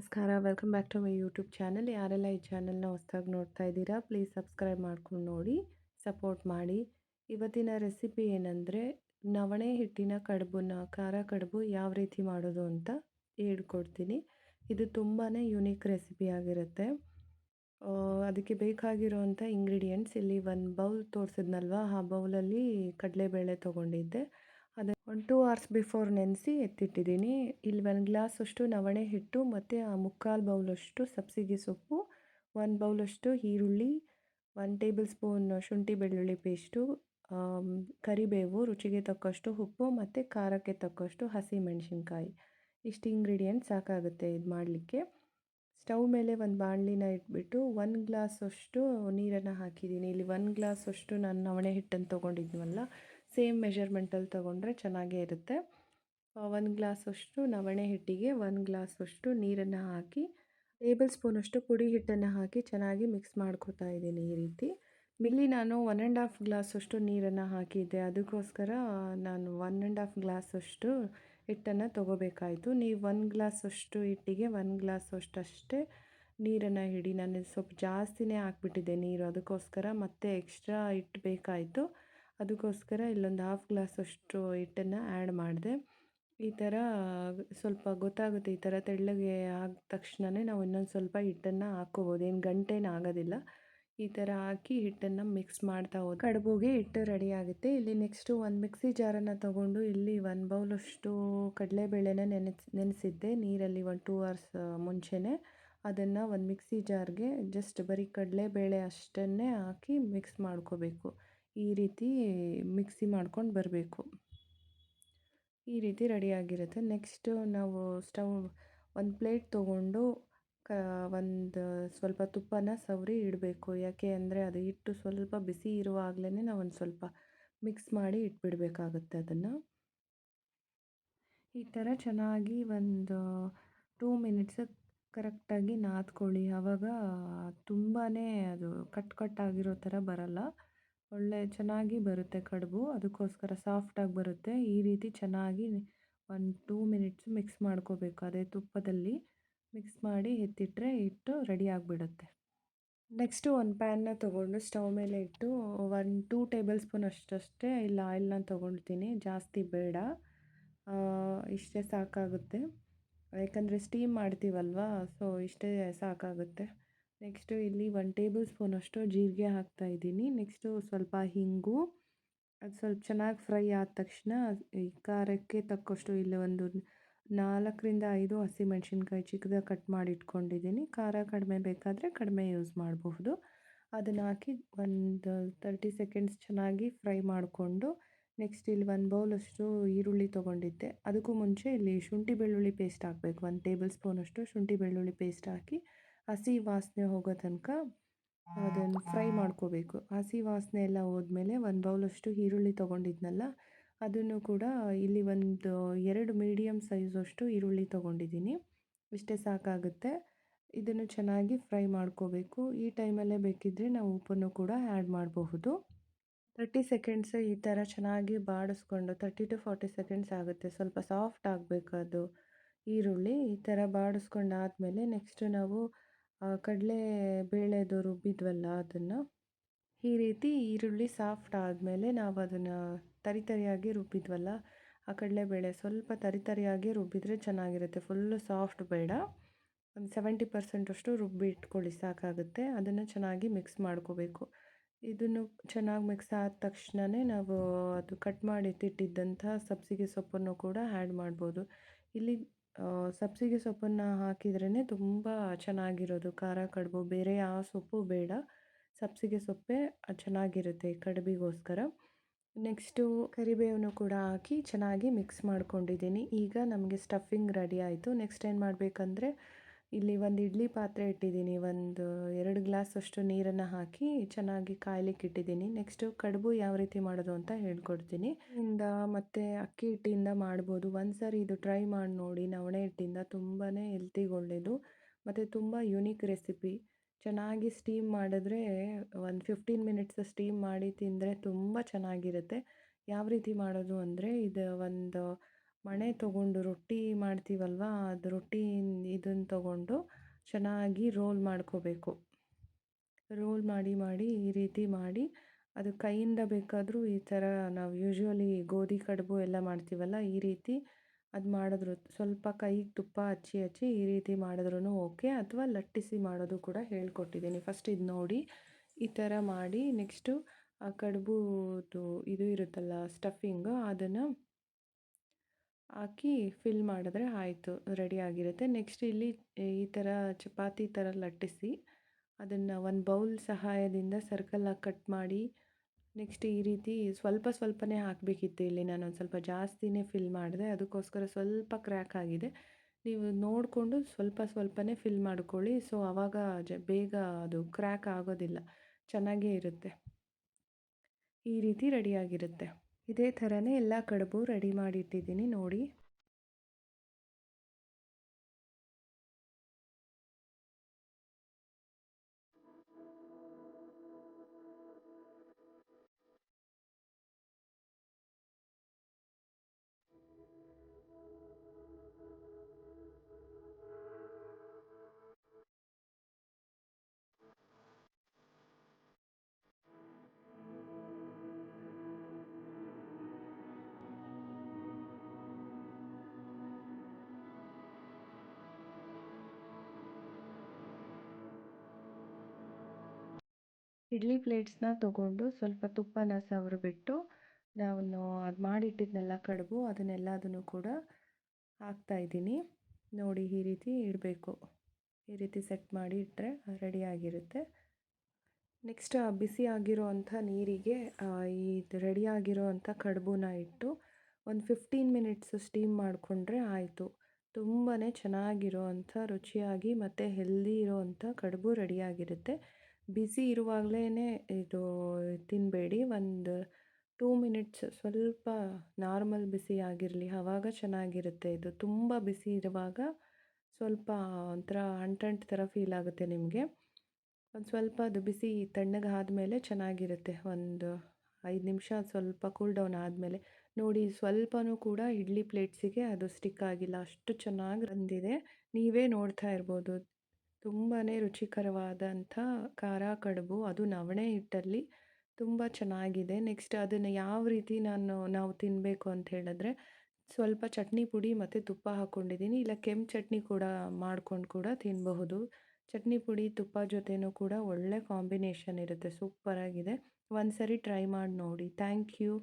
ನಮಸ್ಕಾರ. Welcome back to my YouTube channel. ಯಾರೆಲ್ಲ ಈ ಚಾನಲ್ನ ಹೊಸ್ದಾಗಿ ನೋಡ್ತಾ ಇದ್ದೀರಾ, ಪ್ಲೀಸ್ ಸಬ್ಸ್ಕ್ರೈಬ್ ಮಾಡ್ಕೊಂಡು ನೋಡಿ, ಸಪೋರ್ಟ್ ಮಾಡಿ. ಇವತ್ತಿನ ರೆಸಿಪಿ ಏನಂದರೆ, ನವಣೆ ಹಿಟ್ಟಿನ ಕಡುಬನ್ನ, ಖಾರ ಕಡುಬು ಯಾವ ರೀತಿ ಮಾಡೋದು ಅಂತ ಹೇಳ್ಕೊಡ್ತೀನಿ. ಇದು ತುಂಬಾ ಯುನೀಕ್ ರೆಸಿಪಿ ಆಗಿರುತ್ತೆ. ಅದಕ್ಕೆ ಬೇಕಾಗಿರೋವಂಥ ಇಂಗ್ರೀಡಿಯೆಂಟ್ಸ್ ಇಲ್ಲಿ ಒಂದು ಬೌಲ್ ತೋರಿಸಿದ್ನಲ್ವ, ಆ ಬೌಲಲ್ಲಿ ಕಡಲೆಬೇಳೆ ತೊಗೊಂಡಿದ್ದೆ. ಅದೇ 1-2 ಅವರ್ಸ್ ಬಿಫೋರ್ ನೆನೆಸಿ ಎತ್ತಿಟ್ಟಿದ್ದೀನಿ. ಇಲ್ಲಿ 1 ಗ್ಲಾಸಷ್ಟು ನವಣೆ ಹಿಟ್ಟು ಮತ್ತು ಆ 3/4 ಬೌಲಷ್ಟು ಸಬ್ಸಿಗೆ ಸೊಪ್ಪು, 1 ಬೌಲಷ್ಟು ಈರುಳ್ಳಿ, 1 ಟೇಬಲ್ ಸ್ಪೂನ್ ಶುಂಠಿ ಬೆಳ್ಳುಳ್ಳಿ ಪೇಸ್ಟು, ಕರಿಬೇವು, ರುಚಿಗೆ ತಕ್ಕಷ್ಟು ಉಪ್ಪು ಮತ್ತು ಖಾರಕ್ಕೆ ತಕ್ಕಷ್ಟು ಹಸಿಮೆಣಸಿನ್ಕಾಯಿ. ಇಷ್ಟು ಇಂಗ್ರೀಡಿಯೆಂಟ್ಸ್ ಸಾಕಾಗುತ್ತೆ ಇದು ಮಾಡಲಿಕ್ಕೆ. ಸ್ಟವ್ ಮೇಲೆ ಒಂದು ಬಾಣಲಿನ ಇಟ್ಬಿಟ್ಟು 1 ಗ್ಲಾಸಷ್ಟು ನೀರನ್ನು ಹಾಕಿದ್ದೀನಿ. ಇಲ್ಲಿ 1 ಗ್ಲಾಸಷ್ಟು ನಾನು ನವಣೆ ಹಿಟ್ಟನ್ನು ತೊಗೊಂಡಿದ್ವಲ್ಲ, ಸೇಮ್ ಮೆಷರ್ಮೆಂಟಲ್ಲಿ ತೊಗೊಂಡ್ರೆ ಚೆನ್ನಾಗೇ ಇರುತ್ತೆ. 1 ಗ್ಲಾಸಷ್ಟು ನವಣೆ ಹಿಟ್ಟಿಗೆ 1 ಗ್ಲಾಸಷ್ಟು ನೀರನ್ನು ಹಾಕಿ, ಟೇಬಲ್ ಸ್ಪೂನಷ್ಟು ಪುಡಿ ಹಿಟ್ಟನ್ನು ಹಾಕಿ ಚೆನ್ನಾಗಿ ಮಿಕ್ಸ್ ಮಾಡ್ಕೋತಾ ಇದ್ದೀನಿ ಈ ರೀತಿ. ಇಲ್ಲಿ ನಾನು 1½ ಗ್ಲಾಸಷ್ಟು ನೀರನ್ನು ಹಾಕಿದ್ದೆ, ಅದಕ್ಕೋಸ್ಕರ ನಾನು 1½ ಗ್ಲಾಸಷ್ಟು ಹಿಟ್ಟನ್ನು ತೊಗೋಬೇಕಾಯಿತು. ನೀವು 1 ಗ್ಲಾಸಷ್ಟು ಹಿಟ್ಟಿಗೆ 1 ಗ್ಲಾಸಷ್ಟು ಅಷ್ಟೇ ನೀರನ್ನು ಹಿಡಿ. ನಾನು ಸ್ವಲ್ಪ ಜಾಸ್ತಿನೇ ಹಾಕ್ಬಿಟ್ಟಿದ್ದೆ ನೀರು, ಅದಕ್ಕೋಸ್ಕರ ಮತ್ತೆ ಎಕ್ಸ್ಟ್ರಾ ಹಿಟ್ಟು ಬೇಕಾಯಿತು. ಅದಕ್ಕೋಸ್ಕರ ಇಲ್ಲೊಂದು 1/2 ಗ್ಲಾಸಷ್ಟು ಹಿಟ್ಟನ್ನು ಆ್ಯಡ್ ಮಾಡಿದೆ. ಈ ಥರ ಸ್ವಲ್ಪ ಗೊತ್ತಾಗುತ್ತೆ, ಈ ಥರ ತೆಳ್ಳಗೆ ಆದ ತಕ್ಷಣವೇ ನಾವು ಇನ್ನೊಂದು ಸ್ವಲ್ಪ ಹಿಟ್ಟನ್ನು ಹಾಕ್ಕೋಬೋದು, ಏನು ಗಂಟೇನು ಆಗೋದಿಲ್ಲ. ಈ ಥರ ಹಾಕಿ ಹಿಟ್ಟನ್ನು ಮಿಕ್ಸ್ ಮಾಡ್ತಾ ಹೋಗಿ ಕಡುಬುಗೆ ಹಿಟ್ಟು ರೆಡಿ ಆಗುತ್ತೆ. ಇಲ್ಲಿ ನೆಕ್ಸ್ಟು ಒಂದು ಮಿಕ್ಸಿ ಜಾರನ್ನು ತೊಗೊಂಡು ಇಲ್ಲಿ 1 ಬೌಲಷ್ಟು ಕಡಲೆಬೇಳೆನ ನೆನೆಸಿದ್ದೆ ನೀರಲ್ಲಿ 1-2 ಅವರ್ಸ್ ಮುಂಚೆನೇ. ಅದನ್ನು ಒಂದು ಮಿಕ್ಸಿ ಜಾರ್ಗೆ ಜಸ್ಟ್ ಬರೀ ಕಡಲೆಬೇಳೆ ಅಷ್ಟನ್ನೇ ಹಾಕಿ ಮಿಕ್ಸ್ ಮಾಡ್ಕೋಬೇಕು. ಈ ರೀತಿ ಮಿಕ್ಸಿ ಮಾಡ್ಕೊಂಡು ಬರಬೇಕು. ಈ ರೀತಿ ರೆಡಿಯಾಗಿರುತ್ತೆ. ನೆಕ್ಸ್ಟು ನಾವು ಒಂದು ಪ್ಲೇಟ್ ತೊಗೊಂಡು ಒಂದು ಸ್ವಲ್ಪ ತುಪ್ಪನ ಸವರಿ ಇಡಬೇಕು. ಯಾಕೆ ಅಂದರೆ ಅದು ಹಿಟ್ಟು ಸ್ವಲ್ಪ ಬಿಸಿ ಇರುವಾಗಲೇ ನಾವು ಒಂದು ಸ್ವಲ್ಪ ಮಿಕ್ಸ್ ಮಾಡಿ ಇಟ್ಬಿಡಬೇಕಾಗುತ್ತೆ. ಅದನ್ನು ಈ ಥರ ಚೆನ್ನಾಗಿ ಒಂದು 2 ಮಿನಿಟ್ಸ್ ಕರೆಕ್ಟಾಗಿ ನಾದ್ಕೊಳ್ಳಿ. ಆವಾಗ ತುಂಬಾ ಅದು ಕಟ್ಟಾಗಿರೋ ಥರ ಬರಲ್ಲ, ಒಳ್ಳೆ ಚೆನ್ನಾಗಿ ಬರುತ್ತೆ ಕಡುಬು. ಅದಕ್ಕೋಸ್ಕರ ಸಾಫ್ಟಾಗಿ ಬರುತ್ತೆ. ಈ ರೀತಿ ಚೆನ್ನಾಗಿ 1-2 ಮಿನಿಟ್ಸ್ ಮಿಕ್ಸ್ ಮಾಡ್ಕೋಬೇಕು. ಅದೇ ತುಪ್ಪದಲ್ಲಿ ಮಿಕ್ಸ್ ಮಾಡಿ ಎತ್ತಿಟ್ರೆ ಹಿಟ್ಟು ರೆಡಿ ಆಗಿಬಿಡುತ್ತೆ. ನೆಕ್ಸ್ಟು ಒಂದು ಪ್ಯಾನ್ನ ತೊಗೊಂಡು ಸ್ಟವ್ ಮೇಲೆ ಇಟ್ಟು 1-2 ಟೇಬಲ್ ಸ್ಪೂನ್ ಅಷ್ಟೇ ಇಲ್ಲ ಆಯಿಲ್ನ ತೊಗೊಳ್ತೀನಿ, ಜಾಸ್ತಿ ಬೇಡ. ಇಷ್ಟೇ ಸಾಕಾಗುತ್ತೆ, ಯಾಕಂದರೆ ಸ್ಟೀಮ್ ಮಾಡ್ತೀವಲ್ವ, ಸೊ ಇಷ್ಟೇ ಸಾಕಾಗುತ್ತೆ. ನೆಕ್ಸ್ಟು ಇಲ್ಲಿ 1 ಟೇಬಲ್ ಸ್ಪೂನಷ್ಟು ಜೀರಿಗೆ ಹಾಕ್ತಾಯಿದ್ದೀನಿ. ನೆಕ್ಸ್ಟು ಸ್ವಲ್ಪ ಹಿಂಗು, ಅದು ಸ್ವಲ್ಪ ಚೆನ್ನಾಗಿ ಫ್ರೈ ಆದ ತಕ್ಷಣ ಈ ಖಾರಕ್ಕೆ ತಕ್ಕಷ್ಟು ಇಲ್ಲಿ ಒಂದು 4-5 ಹಸಿಮೆಣಸಿನ್ಕಾಯಿ ಚಿಕ್ಕದಾಗಿ ಕಟ್ ಮಾಡಿ ಇಟ್ಕೊಂಡಿದ್ದೀನಿ. ಖಾರ ಕಡಿಮೆ ಬೇಕಾದರೆ ಕಡಿಮೆ ಯೂಸ್ ಮಾಡಬಹುದು. ಅದನ್ನು ಹಾಕಿ ಒಂದು 30 ಸೆಕೆಂಡ್ಸ್ ಚೆನ್ನಾಗಿ ಫ್ರೈ ಮಾಡಿಕೊಂಡು, ನೆಕ್ಸ್ಟ್ ಇಲ್ಲಿ 1 ಬೌಲಷ್ಟು ಈರುಳ್ಳಿ ತೊಗೊಂಡಿದ್ದೆ. ಅದಕ್ಕೂ ಮುಂಚೆ ಇಲ್ಲಿ ಶುಂಠಿ ಬೆಳ್ಳುಳ್ಳಿ ಪೇಸ್ಟ್ ಹಾಕಬೇಕು. 1 ಟೇಬಲ್ ಸ್ಪೂನಷ್ಟು ಶುಂಠಿ ಬೆಳ್ಳುಳ್ಳಿ ಪೇಸ್ಟ್ ಹಾಕಿ ಹಸಿ ವಾಸನೆ ಹೋಗೋ ತನಕ ಅದನ್ನು ಫ್ರೈ ಮಾಡ್ಕೋಬೇಕು. ಹಸಿ ವಾಸನೆ ಎಲ್ಲ ಹೋದ್ಮೇಲೆ 1 ಬೌಲಷ್ಟು ಈರುಳ್ಳಿ ತೊಗೊಂಡಿದ್ನಲ್ಲ, ಅದನ್ನು ಕೂಡ ಇಲ್ಲಿ ಒಂದು 2 ಮೀಡಿಯಮ್ ಸೈಜಷ್ಟು ಈರುಳ್ಳಿ ತೊಗೊಂಡಿದ್ದೀನಿ. ಇಷ್ಟೇ ಸಾಕಾಗುತ್ತೆ. ಇದನ್ನು ಚೆನ್ನಾಗಿ ಫ್ರೈ ಮಾಡ್ಕೋಬೇಕು. ಈ ಟೈಮಲ್ಲೇ ಬೇಕಿದ್ದರೆ ನಾವು ಉಪ್ಪನ್ನು ಕೂಡ ಆ್ಯಡ್ ಮಾಡಬಹುದು. 30 ಸೆಕೆಂಡ್ಸ್ ಈ ಥರ ಚೆನ್ನಾಗಿ ಬಾಡಿಸ್ಕೊಂಡು 30-40 ಸೆಕೆಂಡ್ಸ್ ಆಗುತ್ತೆ. ಸ್ವಲ್ಪ ಸಾಫ್ಟ್ ಆಗಬೇಕು ಅದು ಈರುಳ್ಳಿ. ಈ ಥರ ಬಾಡಿಸ್ಕೊಂಡಾದಮೇಲೆ ನೆಕ್ಸ್ಟು ನಾವು ಕಡಲೆ ಬೇಳೆದು ರುಬ್ಬಿದ್ವಲ್ಲ ಅದನ್ನು, ಈ ರೀತಿ ಈರುಳ್ಳಿ ಸಾಫ್ಟ್ ಆದಮೇಲೆ ನಾವು ಅದನ್ನು ತರಿಯಾಗಿ ರುಬ್ಬಿದ್ವಲ್ಲ ಆ ಕಡಲೆಬೇಳೆ ಸ್ವಲ್ಪ ತರಿಯಾಗಿ ರುಬ್ಬಿದರೆ ಚೆನ್ನಾಗಿರುತ್ತೆ. ಫುಲ್ಲು ಸಾಫ್ಟ್ ಬೇಡ, ಒಂದು 70% ಅಷ್ಟು ರುಬ್ಬಿ ಇಟ್ಕೊಳ್ಳಿ ಸಾಕಾಗುತ್ತೆ. ಅದನ್ನು ಚೆನ್ನಾಗಿ ಮಿಕ್ಸ್ ಮಾಡ್ಕೋಬೇಕು. ಇದನ್ನು ಚೆನ್ನಾಗಿ ಮಿಕ್ಸ್ ಆದ ತಕ್ಷಣವೇ ನಾವು ಅದು ಕಟ್ ಮಾಡಿ ಎತ್ತಿಟ್ಟಿದ್ದಂಥ ಸಬ್ಸಿಗೆ ಸೊಪ್ಪನ್ನು ಕೂಡ ಆ್ಯಡ್ ಮಾಡ್ಬೋದು. ಇಲ್ಲಿ ಸಬ್ಸಿಗೆ ಸೊಪ್ಪನ್ನು ಹಾಕಿದ್ರೇ ತುಂಬ ಚೆನ್ನಾಗಿರೋದು ಖಾರ ಕಡುಬು, ಬೇರೆ ಯಾವ ಸೊಪ್ಪು ಬೇಡ, ಸಬ್ಸಿಗೆ ಸೊಪ್ಪೇ ಚೆನ್ನಾಗಿರುತ್ತೆ ಕಡುಬಿಗೋಸ್ಕರ. ನೆಕ್ಸ್ಟು ಕರಿಬೇವನ್ನು ಕೂಡ ಹಾಕಿ ಚೆನ್ನಾಗಿ ಮಿಕ್ಸ್ ಮಾಡ್ಕೊಂಡಿದ್ದೀನಿ. ಈಗ ನಮಗೆ ಸ್ಟಫಿಂಗ್ ರೆಡಿ ಆಯಿತು. ನೆಕ್ಸ್ಟ್ ಏನು ಮಾಡಬೇಕಂದ್ರೆ, ಇಲ್ಲಿ ಒಂದು ಇಡ್ಲಿ ಪಾತ್ರೆ ಇಟ್ಟಿದ್ದೀನಿ, ಒಂದು 2 ಗ್ಲಾಸಷ್ಟು ನೀರನ್ನು ಹಾಕಿ ಚೆನ್ನಾಗಿ ಕಾಯ್ಲಿಕ್ಕೆ ಇಟ್ಟಿದ್ದೀನಿ. ನೆಕ್ಸ್ಟು ಕಡುಬು ಯಾವ ರೀತಿ ಮಾಡೋದು ಅಂತ ಹೇಳ್ಕೊಡ್ತೀನಿ. ಮತ್ತು ಅಕ್ಕಿ ಹಿಟ್ಟಿಂದ ಮಾಡ್ಬೋದು. ಒಂದು ಸಾರಿ ಇದು ಟ್ರೈ ಮಾಡಿ ನೋಡಿ. ನವಣೆ ಹಿಟ್ಟಿಂದ ತುಂಬಾ ಹೆಲ್ತಿಗೆ ಒಳ್ಳೆಯದು ಮತ್ತು ತುಂಬ ಯುನೀಕ್ ರೆಸಿಪಿ. ಚೆನ್ನಾಗಿ ಸ್ಟೀಮ್ ಮಾಡಿದ್ರೆ ಒಂದು 15 ಮಿನಿಟ್ಸ್ ಸ್ಟೀಮ್ ಮಾಡಿ ತಿಂದರೆ ತುಂಬ ಚೆನ್ನಾಗಿರುತ್ತೆ. ಯಾವ ರೀತಿ ಮಾಡೋದು ಅಂದರೆ, ಇದು ಒಂದು ಮಣೆ ತೊಗೊಂಡು ರೊಟ್ಟಿ ಮಾಡ್ತೀವಲ್ವ, ಅದು ರೊಟ್ಟಿ ಇದನ್ನು ತಗೊಂಡು ಚೆನ್ನಾಗಿ ರೋಲ್ ಮಾಡ್ಕೋಬೇಕು. ರೋಲ್ ಮಾಡಿ ಮಾಡಿ ಈ ರೀತಿ ಮಾಡಿ ಅದು ಕೈಯಿಂದ ಬೇಕಾದರೂ ಈ ಥರ ನಾವು ಯೂಶ್ವಲಿ ಗೋಧಿ ಕಡುಬು ಎಲ್ಲ ಮಾಡ್ತೀವಲ್ಲ, ಈ ರೀತಿ ಅದು ಮಾಡಿದ್ರು ಸ್ವಲ್ಪ ಕೈಗೆ ತುಪ್ಪ ಹಚ್ಚಿ ಹಚ್ಚಿ ಈ ರೀತಿ ಮಾಡಿದ್ರೂ ಓಕೆ, ಅಥವಾ ಲಟ್ಟಿಸಿ ಮಾಡೋದು ಕೂಡ ಹೇಳ್ಕೊಟ್ಟಿದ್ದೀನಿ. ಫಸ್ಟ್ ಇದು ನೋಡಿ ಈ ಥರ ಮಾಡಿ ನೆಕ್ಸ್ಟು ಆ ಕಡುಬುದು ಇದು ಇರುತ್ತಲ್ಲ ಸ್ಟಫಿಂಗು, ಅದನ್ನು ಹಾಕಿ ಫಿಲ್ ಮಾಡಿದ್ರೆ ಆಯಿತು, ರೆಡಿಯಾಗಿರುತ್ತೆ. ನೆಕ್ಸ್ಟ್ ಇಲ್ಲಿ ಈ ಥರ ಚಪಾತಿ ಥರ ಲಟ್ಟಿಸಿ ಅದನ್ನು ಒಂದು ಬೌಲ್ ಸಹಾಯದಿಂದ ಸರ್ಕಲಾಗಿ ಕಟ್ ಮಾಡಿ ನೆಕ್ಸ್ಟ್ ಈ ರೀತಿ ಸ್ವಲ್ಪ ಸ್ವಲ್ಪನೇ ಹಾಕಬೇಕಿತ್ತು. ಇಲ್ಲಿ ನಾನು ಒಂದು ಸ್ವಲ್ಪ ಜಾಸ್ತಿನೇ ಫಿಲ್ ಮಾಡಿದೆ, ಅದಕ್ಕೋಸ್ಕರ ಸ್ವಲ್ಪ ಕ್ರ್ಯಾಕ್ ಆಗಿದೆ. ನೀವು ನೋಡಿಕೊಂಡು ಸ್ವಲ್ಪ ಸ್ವಲ್ಪನೇ ಫಿಲ್ ಮಾಡ್ಕೊಳ್ಳಿ. ಸೊ ಆವಾಗ ಬೇಗ ಅದು ಕ್ರ್ಯಾಕ್ ಆಗೋದಿಲ್ಲ, ಚೆನ್ನಾಗೇ ಇರುತ್ತೆ. ಈ ರೀತಿ ರೆಡಿಯಾಗಿರುತ್ತೆ. ಇದೇ ಥರನೇ ಎಲ್ಲ ಕಡುಬು ರೆಡಿ ಮಾಡಿಟ್ಟಿದ್ದೀನಿ ನೋಡಿ. ಇಡ್ಲಿ ಪ್ಲೇಟ್ಸ್ನ ತೊಗೊಂಡು ಸ್ವಲ್ಪ ತುಪ್ಪನ ಸವರಿಬಿಟ್ಟು ನಾನು ಅದು ಮಾಡಿಟ್ಟಿದ್ನೆಲ್ಲ ಕಡುಬು ಅದನ್ನೆಲ್ಲದನ್ನು ಕೂಡ ಹಾಕ್ತಾಯಿದ್ದೀನಿ ನೋಡಿ. ಈ ರೀತಿ ಇಡಬೇಕು, ಈ ರೀತಿ ಸೆಟ್ ಮಾಡಿ ಇಟ್ಟರೆ ರೆಡಿಯಾಗಿರುತ್ತೆ. ನೆಕ್ಸ್ಟ್ ಆ ಬಿಸಿ ಆಗಿರೋ ಅಂಥ ನೀರಿಗೆ ಈ ರೆಡಿಯಾಗಿರೋ ಅಂಥ ಕಡುಬುನ ಇಟ್ಟು ಒಂದು 15 ಮಿನಿಟ್ಸ್ ಸ್ಟೀಮ್ ಮಾಡಿಕೊಂಡ್ರೆ ಆಯಿತು. ತುಂಬಾ ಚೆನ್ನಾಗಿರೋ ಅಂಥ ರುಚಿಯಾಗಿ ಮತ್ತು ಹೆಲ್ದಿ ಇರೋ ಅಂಥ ಕಡುಬು ರೆಡಿಯಾಗಿರುತ್ತೆ. ಬಿಸಿ ಇರುವಾಗಲೇ ಇದು ತಿನ್ನಬೇಡಿ, ಒಂದು 2 ಮಿನಿಟ್ಸ್ ಸ್ವಲ್ಪ ನಾರ್ಮಲ್ ಬಿಸಿ ಆಗಿರಲಿ, ಆವಾಗ ಚೆನ್ನಾಗಿರುತ್ತೆ. ಇದು ತುಂಬ ಬಿಸಿ ಇರುವಾಗ ಸ್ವಲ್ಪ ಒಂಥರ ಅಂಟಂಟು ಥರ ಫೀಲ್ ಆಗುತ್ತೆ ನಿಮಗೆ. ಒಂದು ಸ್ವಲ್ಪ ಅದು ಬಿಸಿ ತಣ್ಣಗಾದ್ಮೇಲೆ ಚೆನ್ನಾಗಿರುತ್ತೆ. ಒಂದು 5 ನಿಮಿಷ ಸ್ವಲ್ಪ ಕೂಲ್ ಡೌನ್ ಆದಮೇಲೆ ನೋಡಿ, ಸ್ವಲ್ಪನೂ ಕೂಡ ಇಡ್ಲಿ ಪ್ಲೇಟ್ಸಿಗೆ ಅದು ಸ್ಟಿಕ್ ಆಗಿಲ್ಲ, ಅಷ್ಟು ಚೆನ್ನಾಗಿ ಬಂದಿದೆ. ನೀವೇ ನೋಡ್ತಾ ಇರ್ಬೋದು. ತುಂಬಾ ರುಚಿಕರವಾದಂಥ ಖಾರ ಕಡುಬು, ಅದು ನವಣೆ ಹಿಟ್ಟಲ್ಲಿ ತುಂಬ ಚೆನ್ನಾಗಿದೆ. ನೆಕ್ಸ್ಟ್ ಅದನ್ನು ಯಾವ ರೀತಿ ನಾವು ತಿನ್ನಬೇಕು ಅಂತ ಹೇಳಿದ್ರೆ, ಸ್ವಲ್ಪ ಚಟ್ನಿ ಪುಡಿ ಮತ್ತು ತುಪ್ಪ ಹಾಕ್ಕೊಂಡಿದ್ದೀನಿ, ಇಲ್ಲ ಕೆಂಪು ಚಟ್ನಿ ಕೂಡ ಮಾಡ್ಕೊಂಡು ಕೂಡ ತಿನ್ನಬಹುದು. ಚಟ್ನಿ ಪುಡಿ ತುಪ್ಪ ಜೊತೆನೂ ಕೂಡ ಒಳ್ಳೆ ಕಾಂಬಿನೇಷನ್ ಇರುತ್ತೆ, ಸೂಪರಾಗಿದೆ. ಒಂದು ಸರಿ ಟ್ರೈ ಮಾಡಿ ನೋಡಿ. Thank you.